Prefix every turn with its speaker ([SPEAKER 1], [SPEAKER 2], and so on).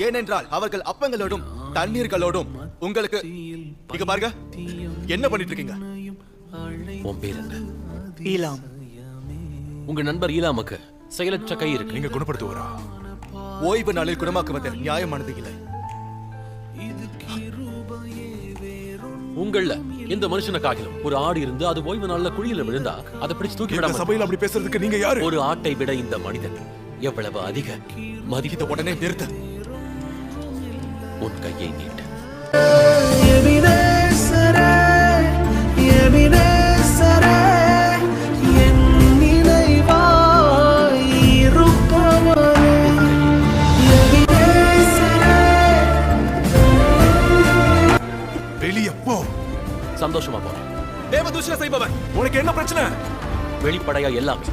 [SPEAKER 1] ஏனென்றால் அவர்கள் அப்பங்களோடும் தண்ணீர்களோடும் உங்களுக்கு இங்க பாருங்க என்ன பண்ணிட்டு இருக்கீங்க.
[SPEAKER 2] உன் பேர் என்ன?
[SPEAKER 3] ஈலாம்.
[SPEAKER 2] உங்க நண்பர் ஈலாமுக்கு செயலற்ற கை இருக்கு.
[SPEAKER 4] நீங்க குணப்படுத்துவாரா?
[SPEAKER 1] ஓய்வு நாளில் குணமாக்குவது நியாயமானது இல்லை.
[SPEAKER 2] உங்கள எந்த மனுஷனுக்காகிலும் ஒரு ஆடு இருந்து அது ஓய்வு நாள்ல குழியில விழுந்தா அதை பிடிச்சு தூக்கி விடாம
[SPEAKER 4] சபையில் அப்படி பேசுறதுக்கு நீங்க யாரு?
[SPEAKER 2] ஒரு ஆட்டை விட இந்த மனிதன் எவ்வளவு அதிக மதித்த
[SPEAKER 1] உடனே நிறுத்த.
[SPEAKER 2] உன் கையை நீட்டு.
[SPEAKER 4] வெளியே போ.
[SPEAKER 2] சந்தோஷமா போறேன்.
[SPEAKER 1] தேவதூஷணம் செய்பவன்
[SPEAKER 4] உனக்கு என்ன பிரச்சனை?
[SPEAKER 2] வெளிப்படையா எல்லாமே